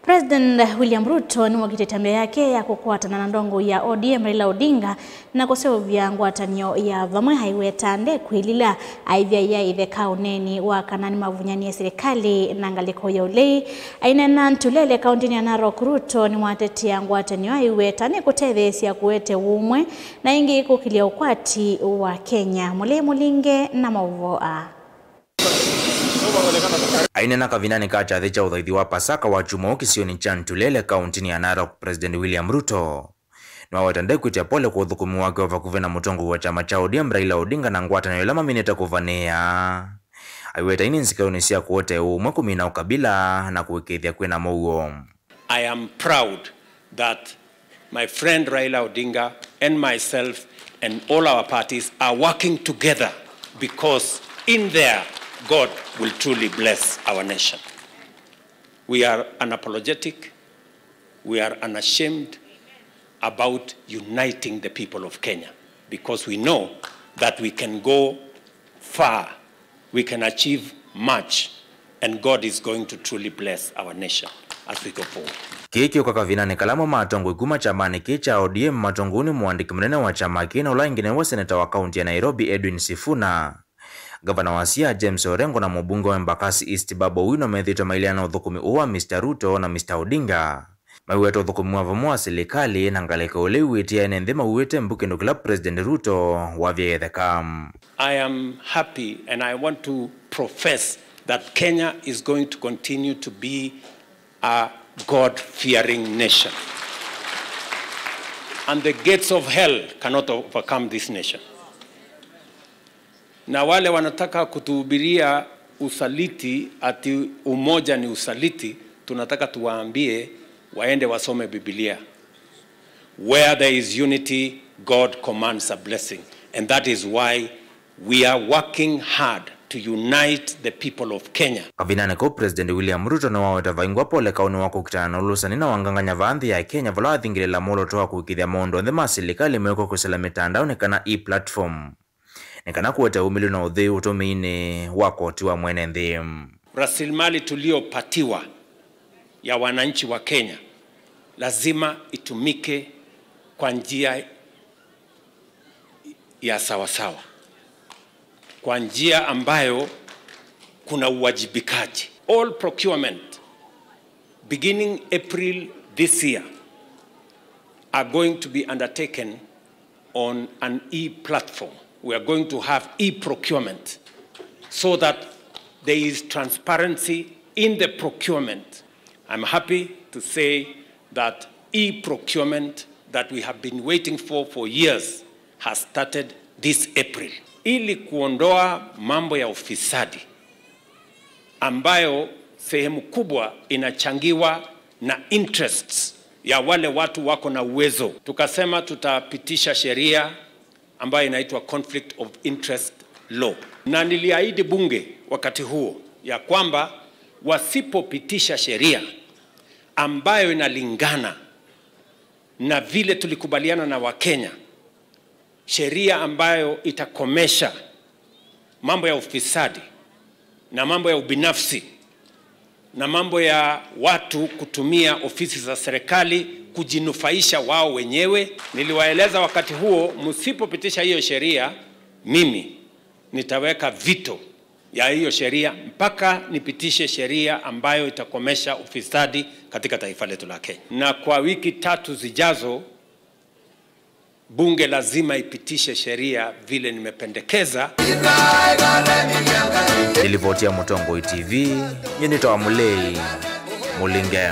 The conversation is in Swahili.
President William Ruto ni wakitetembe yake ya kukwatana na ndongo ya ODM Raila Odinga na kusevya ngwatanio ya vamwe haiwetande kwilila aivya ya itheka uneni wa kanani mavunyani ya serikali na ngaliko ya ulei ainena ntulele kauntini ya Narok. Ruto ni watetia ngwatanio haiwetane kutethesia kuwete umwe na ingi kukilia ukwati wa Kenya. Mule Mulinge na Mauvoa ainena kavinani kacha thecha uthaithi wa Pasaka wa Jumo kisioni cha Ntulele kauntini ya Narok. President William Ruto ni wawetande kuitia pole kwa uthukumi wake wa vakuvena mutongo wa chama cha ODM Raila Odinga na ngwatanio ila mamineta kuvanea aiweta ini nsikaunisia kuote umwe kumina ukabila na kuwekethia kwena mouo. I am proud that my friend Raila Odinga and myself and all our parties are working together because in there God will truly bless our nation. We are unapologetic, we are unashamed about uniting the people of Kenya because we know that we can go far, we can achieve much, and God is going to truly bless our nation as we go forward. Kiki ukavinani kalamo matongo iguma chamani kicha ODM matonguni muandiki mnene wa chama kina ula ingine wa seneta wa kaunti ya Nairobi Edwin Sifuna, Gavana wa Siaya James Orengo na mbunge wa Embakasi East Babu Owino methito mailiana uthukumi uwa Mr. Ruto na Mr. Odinga maiweto uthukumi wa vamwa serikali na ngaleka ulewitia enendhema uwete mbuke ndukila President Ruto wavya yethekam. I am happy and I want to profess that Kenya is going to continue to be a God-fearing nation. And the gates of hell cannot overcome this nation. Na wale wanataka kutuhubiria usaliti ati umoja ni usaliti, tunataka tuwaambie waende wasome Biblia. Where there is unity, God commands a blessing. And that is why we are working hard to unite the people of Kenya. Kavinane ko President William Ruto na waweta vaingwa pole kauni wako kitana na ulusani na wanganganya vaandhi ya Kenya vala athingile la molo toa kukithia mondo ndhema serikali imewekwa kusela mitandao nekana e-platform. Nekana kuwete umili na udhi utomeine wako tiwa mwene ndhi. Rasilimali tuliopatiwa ya wananchi wa Kenya lazima itumike kwa njia ya sawasawa, kwa njia ambayo kuna uwajibikaji. All procurement beginning April this year are going to be undertaken on an e-platform. We are going to have e-procurement so that there is transparency in the procurement. I'm happy to say that e-procurement that we have been waiting for years has started this April. Ili kuondoa mambo ya ufisadi ambayo sehemu kubwa inachangiwa na interests ya wale watu wako na uwezo. Tukasema tutapitisha sheria ambayo inaitwa Conflict of Interest Law. Na niliahidi bunge wakati huo ya kwamba wasipopitisha sheria ambayo inalingana na vile tulikubaliana na Wakenya, sheria ambayo itakomesha mambo ya ufisadi na mambo ya ubinafsi na mambo ya watu kutumia ofisi za serikali kujinufaisha wao wenyewe. Niliwaeleza wakati huo, msipopitisha hiyo sheria, mimi nitaweka vito ya hiyo sheria mpaka nipitishe sheria ambayo itakomesha ufisadi katika taifa letu la Kenya. Na kwa wiki 3 zijazo bunge lazima ipitishe sheria vile nimependekeza. Nilivotia Mutongo TV, Nyenito wa Mulei Mulinge.